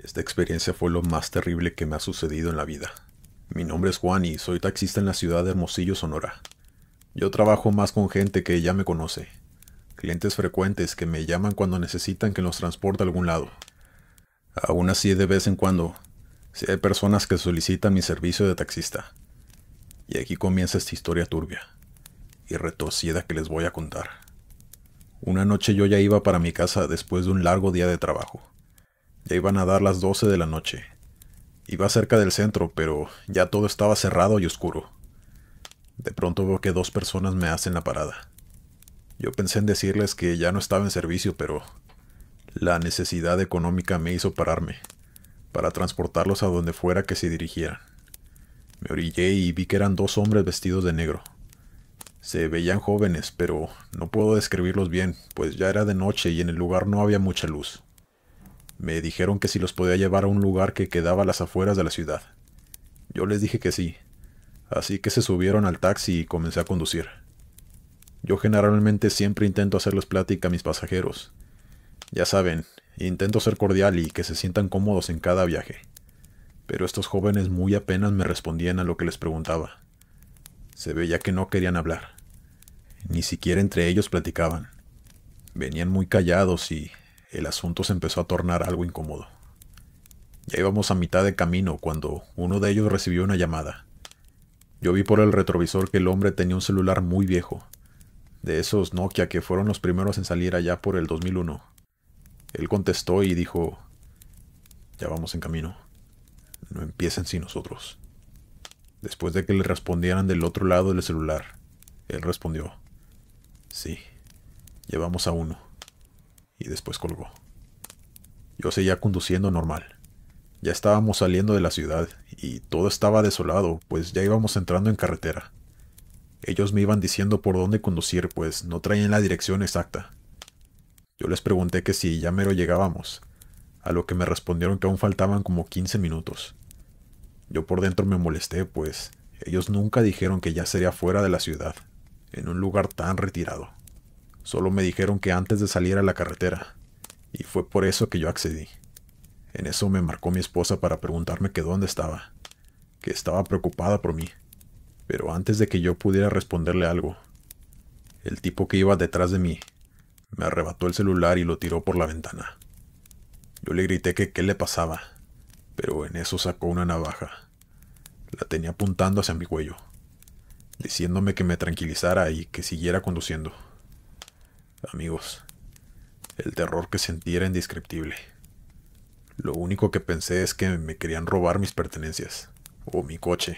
Esta experiencia fue lo más terrible que me ha sucedido en la vida. Mi nombre es Juan y soy taxista en la ciudad de Hermosillo, Sonora. Yo trabajo más con gente que ya me conoce, clientes frecuentes que me llaman cuando necesitan que los transporte a algún lado. Aún así, de vez en cuando, sí hay personas que solicitan mi servicio de taxista. Y aquí comienza esta historia turbia y retorcida que les voy a contar. Una noche yo ya iba para mi casa después de un largo día de trabajo. Ya iban a dar las 12 de la noche. Iba cerca del centro, pero ya todo estaba cerrado y oscuro. De pronto veo que dos personas me hacen la parada. Yo pensé en decirles que ya no estaba en servicio, pero la necesidad económica me hizo pararme, para transportarlos a donde fuera que se dirigieran. Me orillé y vi que eran dos hombres vestidos de negro. Se veían jóvenes, pero no puedo describirlos bien, pues ya era de noche y en el lugar no había mucha luz. Me dijeron que si los podía llevar a un lugar que quedaba a las afueras de la ciudad. Yo les dije que sí, así que se subieron al taxi y comencé a conducir. Yo generalmente siempre intento hacerles plática a mis pasajeros. Ya saben, intento ser cordial y que se sientan cómodos en cada viaje. Pero estos jóvenes muy apenas me respondían a lo que les preguntaba. Se veía que no querían hablar. Ni siquiera entre ellos platicaban. Venían muy callados y el asunto se empezó a tornar algo incómodo. Ya íbamos a mitad de camino cuando uno de ellos recibió una llamada. Yo vi por el retrovisor que el hombre tenía un celular muy viejo, de esos Nokia que fueron los primeros en salir allá por el 2001. Él contestó y dijo: "Ya vamos en camino. No empiecen sin nosotros". Después de que le respondieran del otro lado del celular, él respondió: "Sí, llevamos a uno", y después colgó. Yo seguía conduciendo normal. Ya estábamos saliendo de la ciudad y todo estaba desolado, pues ya íbamos entrando en carretera. Ellos me iban diciendo por dónde conducir, pues no traían la dirección exacta. Yo les pregunté que si ya mero llegábamos, a lo que me respondieron que aún faltaban como 15 minutos. Yo por dentro me molesté, pues ellos nunca dijeron que ya sería fuera de la ciudad, en un lugar tan retirado. Solo me dijeron que antes de salir a la carretera, y fue por eso que yo accedí. En eso me marcó mi esposa para preguntarme que dónde estaba, que estaba preocupada por mí. Pero antes de que yo pudiera responderle algo, el tipo que iba detrás de mí me arrebató el celular y lo tiró por la ventana. Yo le grité que qué le pasaba, pero en eso sacó una navaja. La tenía apuntando hacia mi cuello, diciéndome que me tranquilizara y que siguiera conduciendo. Amigos, el terror que sentí era indescriptible. Lo único que pensé es que me querían robar mis pertenencias, o mi coche,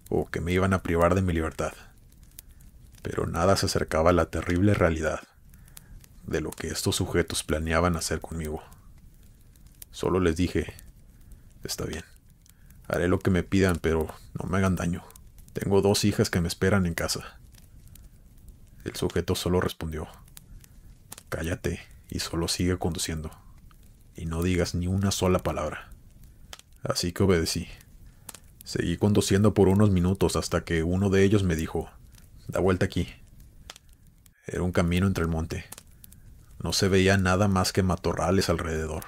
o que me iban a privar de mi libertad. Pero nada se acercaba a la terrible realidad de lo que estos sujetos planeaban hacer conmigo. Solo les dije: "Está bien, haré lo que me pidan, pero no me hagan daño. Tengo dos hijas que me esperan en casa". El sujeto solo respondió: "Cállate y solo sigue conduciendo, y no digas ni una sola palabra". Así que obedecí. Seguí conduciendo por unos minutos hasta que uno de ellos me dijo: "Da vuelta aquí". Era un camino entre el monte. No se veía nada más que matorrales alrededor.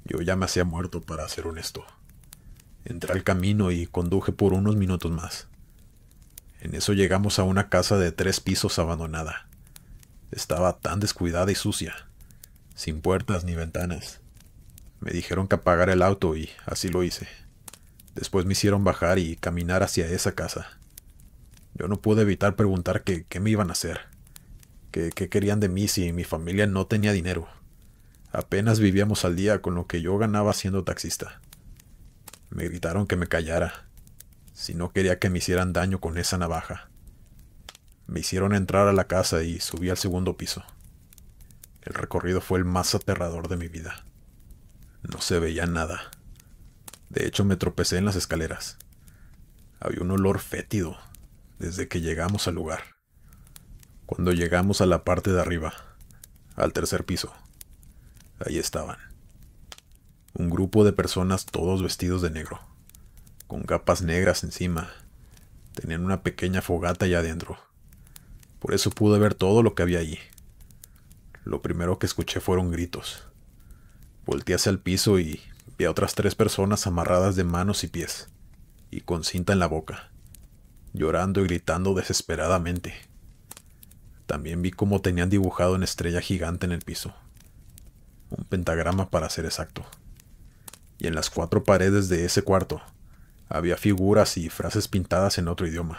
Yo ya me hacía muerto, para ser honesto. Entré al camino y conduje por unos minutos más. En eso llegamos a una casa de 3 pisos abandonada. Estaba tan descuidada y sucia, sin puertas ni ventanas. Me dijeron que apagara el auto y así lo hice. Después me hicieron bajar y caminar hacia esa casa. Yo no pude evitar preguntar qué me iban a hacer, qué querían de mí si mi familia no tenía dinero. Apenas vivíamos al día con lo que yo ganaba siendo taxista. Me gritaron que me callara, si no quería que me hicieran daño con esa navaja. Me hicieron entrar a la casa y subí al segundo piso. El recorrido fue el más aterrador de mi vida. No se veía nada. De hecho, me tropecé en las escaleras. Había un olor fétido desde que llegamos al lugar. Cuando llegamos a la parte de arriba, al tercer piso, ahí estaban. Un grupo de personas, todos vestidos de negro, con capas negras encima. Tenían una pequeña fogata allá adentro. Por eso pude ver todo lo que había allí. Lo primero que escuché fueron gritos. Volteé hacia el piso y Vi a otras 3 personas amarradas de manos y pies, y con cinta en la boca, llorando y gritando desesperadamente. También vi cómo tenían dibujado una estrella gigante en el piso, un pentagrama para ser exacto, y en las 4 paredes de ese cuarto había figuras y frases pintadas en otro idioma.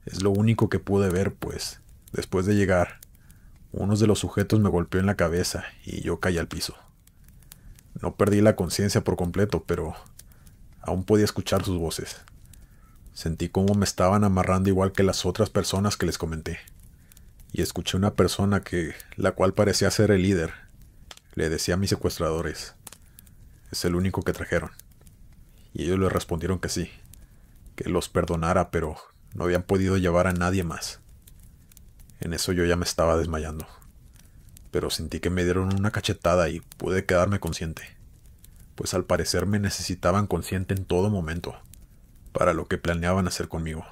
Es lo único que pude ver, pues, después de llegar, uno de los sujetos me golpeó en la cabeza y yo caí al piso. No perdí la conciencia por completo, pero aún podía escuchar sus voces. Sentí cómo me estaban amarrando igual que las otras personas que les comenté. Y escuché una persona la cual parecía ser el líder. Le decía a mis secuestradores: es el único que trajeron. Y ellos le respondieron que sí, que los perdonara, pero no habían podido llevar a nadie más. En eso yo ya me estaba desmayando, pero sentí que me dieron una cachetada y pude quedarme consciente, pues al parecer me necesitaban consciente en todo momento, para lo que planeaban hacer conmigo,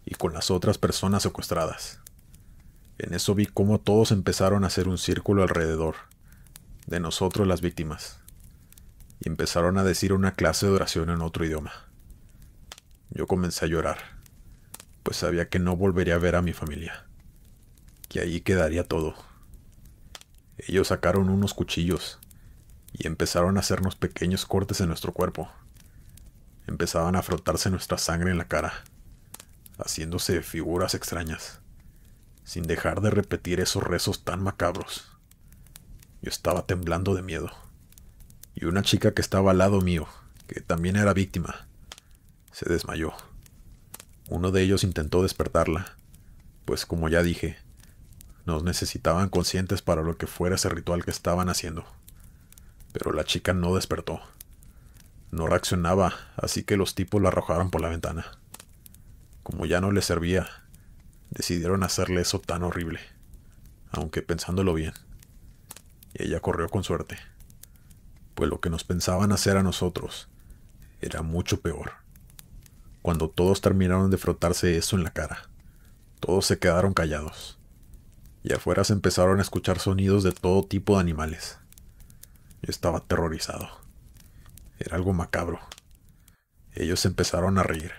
y con las otras personas secuestradas. En eso vi cómo todos empezaron a hacer un círculo alrededor de nosotros las víctimas, y empezaron a decir una clase de oración en otro idioma. Yo comencé a llorar, pues sabía que no volvería a ver a mi familia, que allí quedaría todo. Ellos sacaron unos cuchillos y empezaron a hacernos pequeños cortes en nuestro cuerpo. Empezaban a frotarse nuestra sangre en la cara, haciéndose figuras extrañas, sin dejar de repetir esos rezos tan macabros. Yo estaba temblando de miedo, y una chica que estaba al lado mío, que también era víctima, se desmayó. Uno de ellos intentó despertarla, pues como ya dije, nos necesitaban conscientes para lo que fuera ese ritual que estaban haciendo. Pero la chica no despertó. No reaccionaba, así que los tipos la arrojaron por la ventana. Como ya no les servía, decidieron hacerle eso tan horrible, aunque pensándolo bien. Y ella corrió con suerte, pues lo que nos pensaban hacer a nosotros era mucho peor. Cuando todos terminaron de frotarse eso en la cara, todos se quedaron callados, y afuera se empezaron a escuchar sonidos de todo tipo de animales. Yo estaba aterrorizado. Era algo macabro. Ellos empezaron a reír.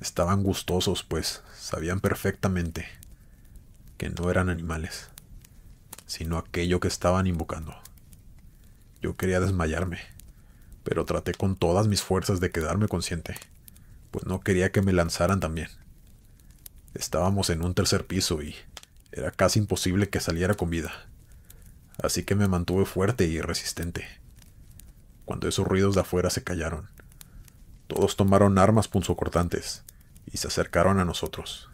Estaban gustosos, pues sabían perfectamente que no eran animales, sino aquello que estaban invocando. Yo quería desmayarme, pero traté con todas mis fuerzas de quedarme consciente, pues no quería que me lanzaran también. Estábamos en un 3er piso y era casi imposible que saliera con vida, así que me mantuve fuerte y resistente. Cuando esos ruidos de afuera se callaron, todos tomaron armas punzocortantes y se acercaron a nosotros.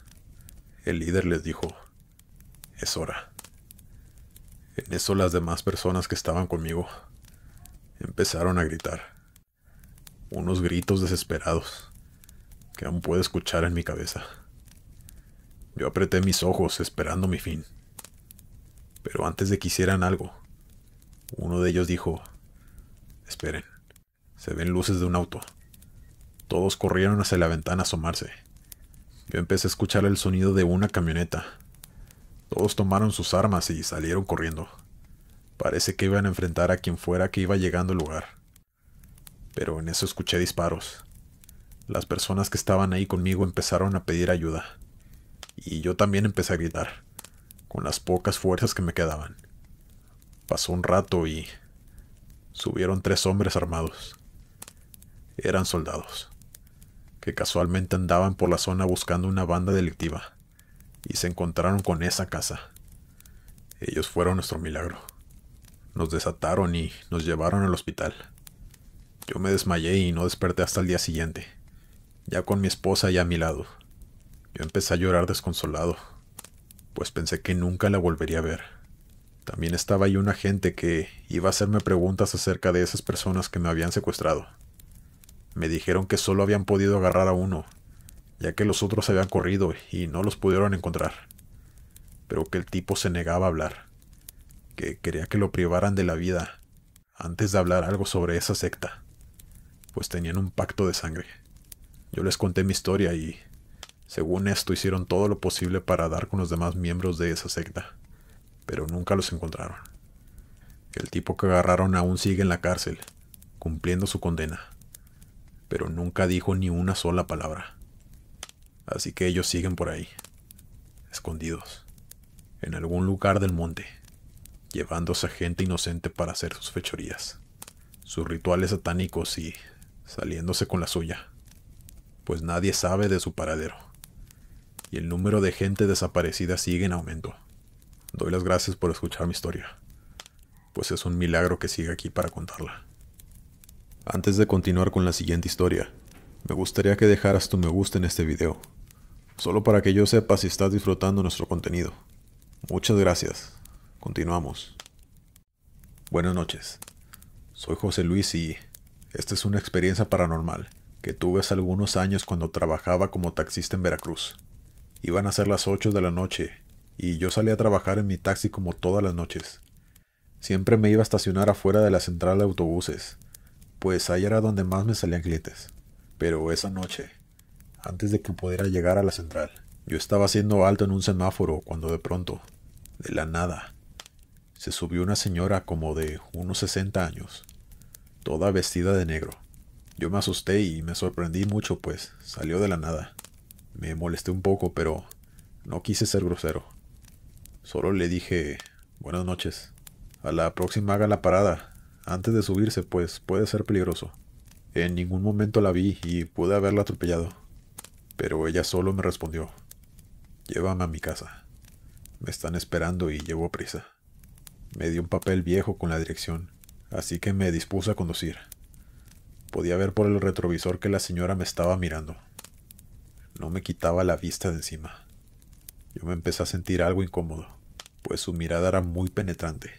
El líder les dijo: es hora. En eso las demás personas que estaban conmigo empezaron a gritar, unos gritos desesperados que aún puedo escuchar en mi cabeza. Yo apreté mis ojos esperando mi fin, pero antes de que hicieran algo, uno de ellos dijo: esperen, se ven luces de un auto. Todos corrieron hacia la ventana a asomarse. Yo empecé a escuchar el sonido de una camioneta. Todos tomaron sus armas y salieron corriendo. Parece que iban a enfrentar a quien fuera que iba llegando al lugar. Pero en eso escuché disparos. Las personas que estaban ahí conmigo empezaron a pedir ayuda. Y yo también empecé a gritar, con las pocas fuerzas que me quedaban. Pasó un rato y subieron 3 hombres armados. Eran soldados, que casualmente andaban por la zona buscando una banda delictiva, y se encontraron con esa casa. Ellos fueron nuestro milagro. Nos desataron y nos llevaron al hospital. Yo me desmayé y no desperté hasta el día siguiente, ya con mi esposa ya a mi lado. Yo empecé a llorar desconsolado, pues pensé que nunca la volvería a ver. También estaba ahí un agente que iba a hacerme preguntas acerca de esas personas que me habían secuestrado. Me dijeron que solo habían podido agarrar a uno, ya que los otros habían corrido y no los pudieron encontrar. Pero que el tipo se negaba a hablar, que quería que lo privaran de la vida antes de hablar algo sobre esa secta, pues tenían un pacto de sangre. Yo les conté mi historia y, según esto, hicieron todo lo posible para dar con los demás miembros de esa secta, pero nunca los encontraron. El tipo que agarraron aún sigue en la cárcel, cumpliendo su condena, pero nunca dijo ni una sola palabra. Así que ellos siguen por ahí, escondidos, en algún lugar del monte, llevándose a gente inocente para hacer sus fechorías, sus rituales satánicos y saliéndose con la suya, pues nadie sabe de su paradero, y el número de gente desaparecida sigue en aumento. Doy las gracias por escuchar mi historia, pues es un milagro que siga aquí para contarla. Antes de continuar con la siguiente historia, me gustaría que dejaras tu me gusta en este video, solo para que yo sepa si estás disfrutando nuestro contenido. Muchas gracias. Continuamos. Buenas noches. Soy José Luis y esta es una experiencia paranormal que tuve hace algunos años cuando trabajaba como taxista en Veracruz. Iban a ser las 8 de la noche y yo salí a trabajar en mi taxi como todas las noches. Siempre me iba a estacionar afuera de la central de autobuses, pues ahí era donde más me salían clientes. Pero esa noche, antes de que pudiera llegar a la central, yo estaba haciendo alto en un semáforo cuando de pronto, de la nada, se subió una señora como de unos 60 años, toda vestida de negro. Yo me asusté y me sorprendí mucho, pues salió de la nada. Me molesté un poco, pero no quise ser grosero. Solo le dije, buenas noches. A la próxima haga la parada, antes de subirse, pues puede ser peligroso. En ningún momento la vi y pude haberla atropellado, pero ella solo me respondió, llévame a mi casa. Me están esperando y llevo prisa. Me dio un papel viejo con la dirección, así que me dispuse a conducir. Podía ver por el retrovisor que la señora me estaba mirando. No me quitaba la vista de encima. Yo me empecé a sentir algo incómodo, pues su mirada era muy penetrante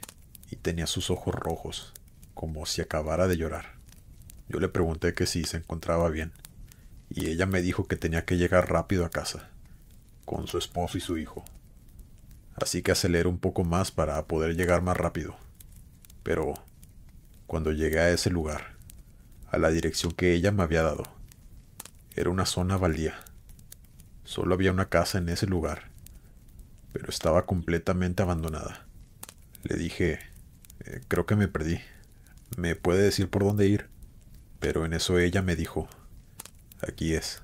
y tenía sus ojos rojos, como si acabara de llorar. Yo le pregunté que si se encontraba bien, y ella me dijo que tenía que llegar rápido a casa, con su esposo y su hijo. Así que aceleré un poco más para poder llegar más rápido. Pero cuando llegué a ese lugar, a la dirección que ella me había dado, era una zona baldía. Solo había una casa en ese lugar, pero estaba completamente abandonada. Le dije, creo que me perdí. ¿Me puede decir por dónde ir? Pero en eso ella me dijo, aquí es.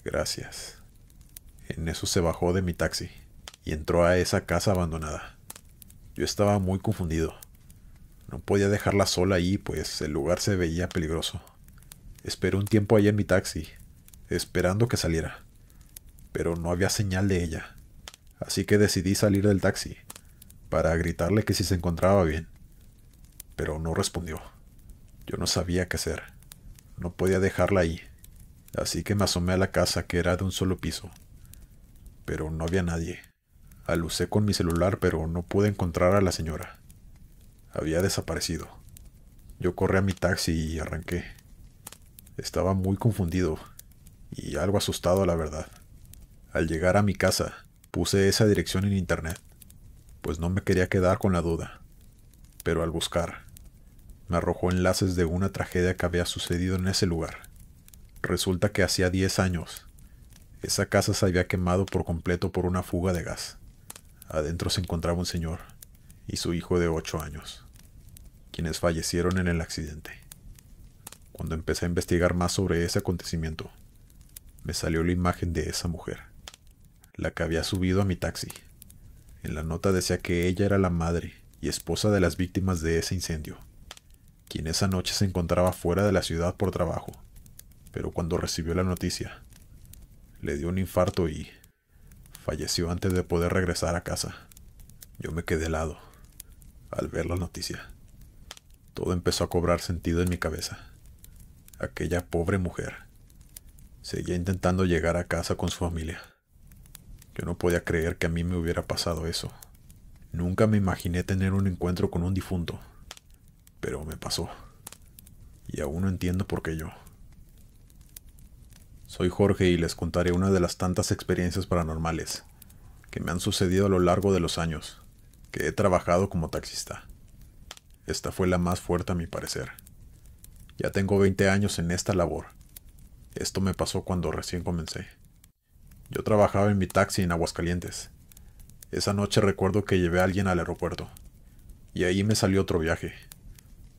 Gracias. En eso se bajó de mi taxi y entró a esa casa abandonada. Yo estaba muy confundido. No podía dejarla sola ahí, pues el lugar se veía peligroso. Esperé un tiempo ahí en mi taxi, esperando que saliera, pero no había señal de ella. Así que decidí salir del taxi, para gritarle que si se encontraba bien. Pero no respondió. Yo no sabía qué hacer. No podía dejarla ahí. Así que me asomé a la casa, que era de un solo piso. Pero no había nadie. Alucé con mi celular, pero no pude encontrar a la señora. Había desaparecido. Yo corrí a mi taxi y arranqué. Estaba muy confundido y algo asustado, la verdad. Al llegar a mi casa, puse esa dirección en internet, pues no me quería quedar con la duda. Pero al buscar, me arrojó enlaces de una tragedia que había sucedido en ese lugar. Resulta que hacía 10 años, esa casa se había quemado por completo por una fuga de gas. Adentro se encontraba un señor y su hijo de 8 años, quienes fallecieron en el accidente. Cuando empecé a investigar más sobre ese acontecimiento, me salió la imagen de esa mujer, la que había subido a mi taxi. En la nota decía que ella era la madre y esposa de las víctimas de ese incendio, quien esa noche se encontraba fuera de la ciudad por trabajo, pero cuando recibió la noticia, le dio un infarto y falleció antes de poder regresar a casa. Yo me quedé helado al ver la noticia. Todo empezó a cobrar sentido en mi cabeza. Aquella pobre mujer seguía intentando llegar a casa con su familia. Yo no podía creer que a mí me hubiera pasado eso. Nunca me imaginé tener un encuentro con un difunto, pero me pasó. Y aún no entiendo por qué yo. Soy Jorge y les contaré una de las tantas experiencias paranormales que me han sucedido a lo largo de los años que he trabajado como taxista. Esta fue la más fuerte a mi parecer. Ya tengo 20 años en esta labor. Esto me pasó cuando recién comencé. Yo trabajaba en mi taxi en Aguascalientes. Esa noche recuerdo que llevé a alguien al aeropuerto, y ahí me salió otro viaje.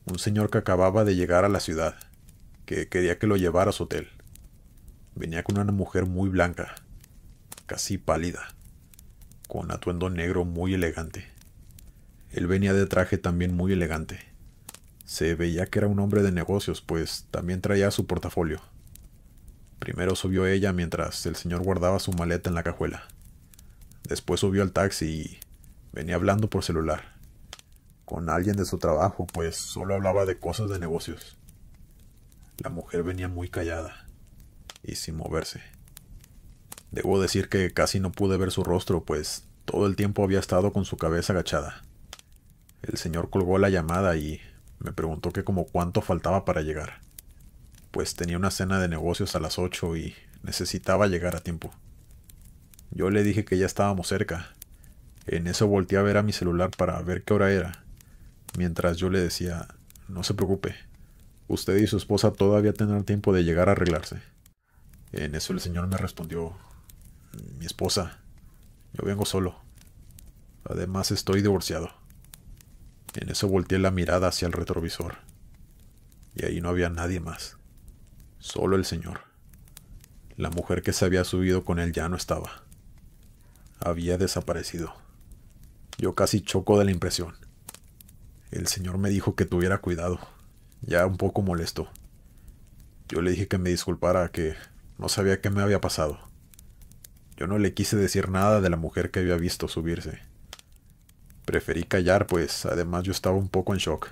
Un señor que acababa de llegar a la ciudad, que quería que lo llevara a su hotel. Venía con una mujer muy blanca, casi pálida, con atuendo negro muy elegante. Él venía de traje también muy elegante. Se veía que era un hombre de negocios, pues también traía su portafolio. Primero subió ella mientras el señor guardaba su maleta en la cajuela. Después subió al taxi y venía hablando por celular con alguien de su trabajo, pues solo hablaba de cosas de negocios. La mujer venía muy callada y sin moverse. Debo decir que casi no pude ver su rostro, pues todo el tiempo había estado con su cabeza agachada. El señor colgó la llamada y me preguntó que como cuánto faltaba para llegar, pues tenía una cena de negocios a las 8 y necesitaba llegar a tiempo. Yo le dije que ya estábamos cerca. En eso volteé a ver a mi celular para ver qué hora era, mientras yo le decía, no se preocupe, usted y su esposa todavía tendrán tiempo de llegar a arreglarse. En eso el señor me respondió, mi esposa, yo vengo solo. Además estoy divorciado. En eso volteé la mirada hacia el retrovisor. Y ahí no había nadie más. Solo el señor. La mujer que se había subido con él ya no estaba. Había desaparecido. Yo casi choco de la impresión. El señor me dijo que tuviera cuidado, ya un poco molesto. Yo le dije que me disculpara, que no sabía qué me había pasado. Yo no le quise decir nada de la mujer que había visto subirse. Preferí callar, pues además yo estaba un poco en shock.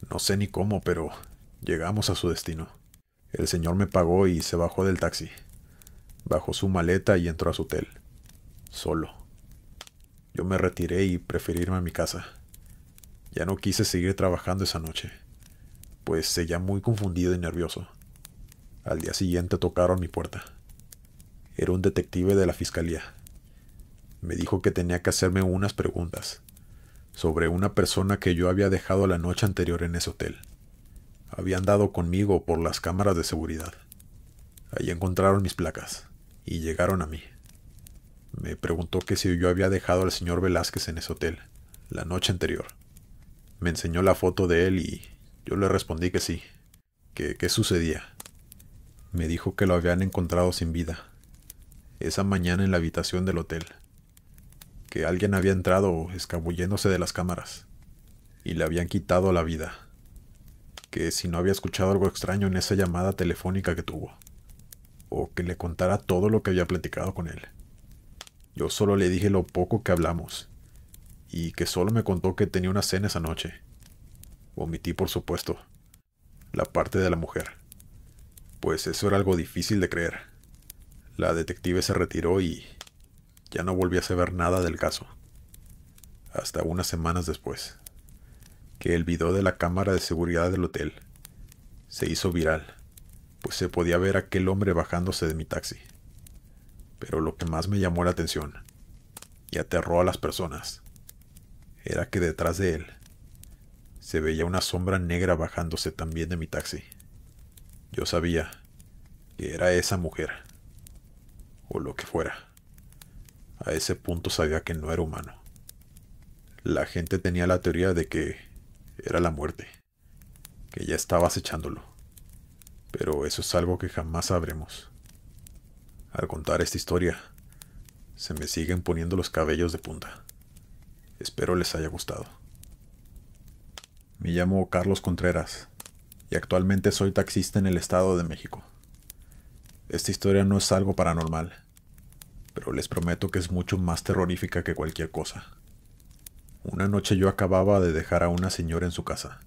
No sé ni cómo, pero llegamos a su destino. El señor me pagó y se bajó del taxi. Bajó su maleta y entró a su hotel. Solo. Yo me retiré y preferí irme a mi casa. Ya no quise seguir trabajando esa noche, pues seguía muy confundido y nervioso. Al día siguiente tocaron mi puerta. Era un detective de la fiscalía. Me dijo que tenía que hacerme unas preguntas sobre una persona que yo había dejado la noche anterior en ese hotel. Habían dado conmigo por las cámaras de seguridad. Allí encontraron mis placas y llegaron a mí. Me preguntó que si yo había dejado al señor Velázquez en ese hotel la noche anterior. Me enseñó la foto de él y yo le respondí que sí. ¿Qué sucedía? Me dijo que lo habían encontrado sin vida esa mañana en la habitación del hotel, que alguien había entrado escabulléndose de las cámaras y le habían quitado la vida, que si no había escuchado algo extraño en esa llamada telefónica que tuvo, o que le contara todo lo que había platicado con él. Yo solo le dije lo poco que hablamos, y que solo me contó que tenía una cena esa noche. Omití, por supuesto, la parte de la mujer, pues eso era algo difícil de creer. La detective se retiró y ya no volví a saber nada del caso. Hasta unas semanas después, que el video de la cámara de seguridad del hotel se hizo viral, pues se podía ver a aquel hombre bajándose de mi taxi. Pero lo que más me llamó la atención y aterró a las personas era que detrás de él se veía una sombra negra bajándose también de mi taxi. Yo sabía que era esa mujer, o lo que fuera. A ese punto sabía que no era humano. La gente tenía la teoría de que era la muerte, que ya estaba acechándolo, pero eso es algo que jamás sabremos. Al contar esta historia, se me siguen poniendo los cabellos de punta. Espero les haya gustado. Me llamo Carlos Contreras y actualmente soy taxista en el Estado de México. Esta historia no es algo paranormal, pero les prometo que es mucho más terrorífica que cualquier cosa. Una noche yo acababa de dejar a una señora en su casa.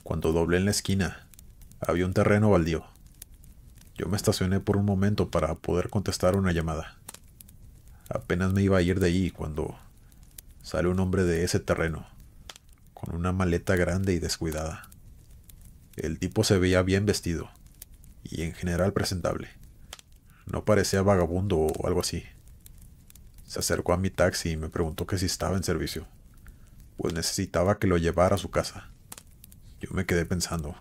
Cuando doblé en la esquina, había un terreno baldío. Yo me estacioné por un momento para poder contestar una llamada. Apenas me iba a ir de ahí cuando sale un hombre de ese terreno, con una maleta grande y descuidada. El tipo se veía bien vestido, y en general presentable. No parecía vagabundo o algo así. Se acercó a mi taxi y me preguntó que si estaba en servicio, pues necesitaba que lo llevara a su casa. Yo me quedé pensando,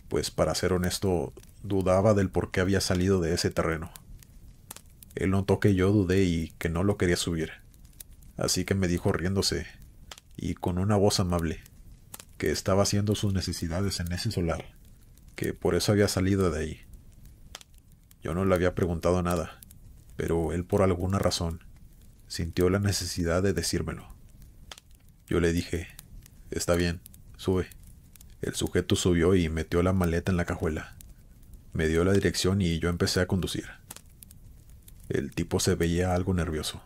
pues para ser honesto, dudaba del por qué había salido de ese terreno. Él notó que yo dudé y que no lo quería subir, así que me dijo riéndose y con una voz amable: que estaba haciendo sus necesidades en ese solar, que por eso había salido de ahí. Yo no le había preguntado nada, pero él por alguna razón sintió la necesidad de decírmelo. Yo le dije, está bien, sube. El sujeto subió y metió la maleta en la cajuela. Me dio la dirección y yo empecé a conducir. El tipo se veía algo nervioso.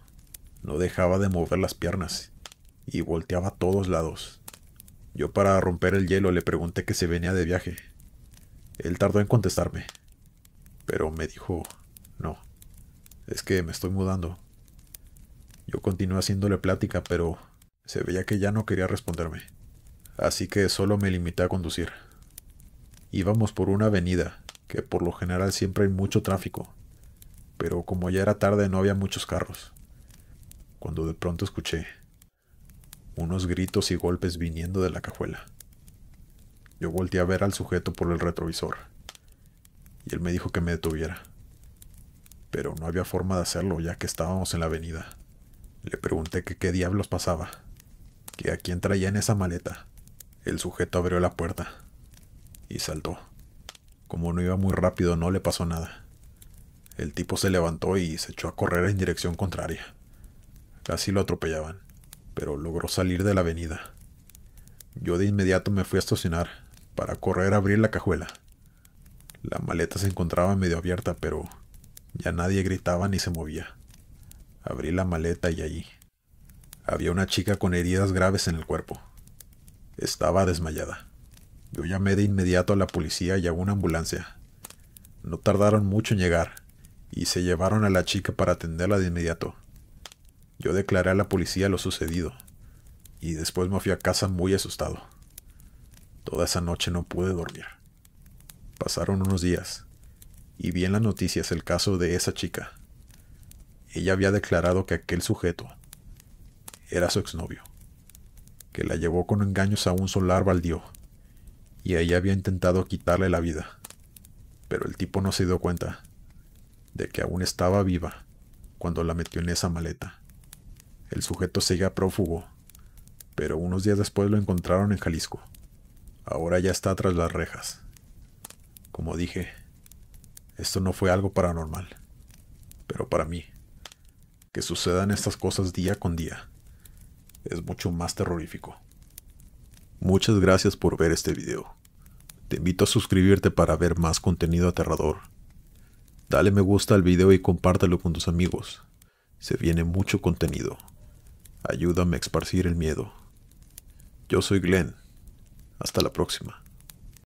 No dejaba de mover las piernas y volteaba a todos lados. Yo, para romper el hielo, le pregunté que si venía de viaje. Él tardó en contestarme, pero me dijo, no, es que me estoy mudando. Yo continué haciéndole plática, pero se veía que ya no quería responderme, así que solo me limité a conducir. Íbamos por una avenida, que por lo general siempre hay mucho tráfico, pero como ya era tarde no había muchos carros, cuando de pronto escuché unos gritos y golpes viniendo de la cajuela. Yo volteé a ver al sujeto por el retrovisor, y él me dijo que me detuviera, pero no había forma de hacerlo ya que estábamos en la avenida. Le pregunté que qué diablos pasaba, que a quién traía en esa maleta. El sujeto abrió la puerta y saltó. Como no iba muy rápido, no le pasó nada. El tipo se levantó y se echó a correr en dirección contraria. Casi lo atropellaban, pero logró salir de la avenida. Yo de inmediato me fui a estacionar para correr a abrir la cajuela. La maleta se encontraba medio abierta, pero ya nadie gritaba ni se movía. Abrí la maleta y allí había una chica con heridas graves en el cuerpo. Estaba desmayada. Yo llamé de inmediato a la policía y a una ambulancia. No tardaron mucho en llegar y se llevaron a la chica para atenderla de inmediato. Yo declaré a la policía lo sucedido y después me fui a casa muy asustado. Toda esa noche no pude dormir. Pasaron unos días y vi en las noticias el caso de esa chica. Ella había declarado que aquel sujeto era su exnovio, que la llevó con engaños a un solar baldío y ella había intentado quitarle la vida, pero el tipo no se dio cuenta de que aún estaba viva cuando la metió en esa maleta. El sujeto seguía prófugo, pero unos días después lo encontraron en Jalisco. Ahora ya está tras las rejas. Como dije, esto no fue algo paranormal, pero para mí, que sucedan estas cosas día con día, es mucho más terrorífico. Muchas gracias por ver este video. Te invito a suscribirte para ver más contenido aterrador. Dale me gusta al video y compártelo con tus amigos. Se viene mucho contenido. Ayúdame a esparcir el miedo. Yo soy Glenn. Hasta la próxima.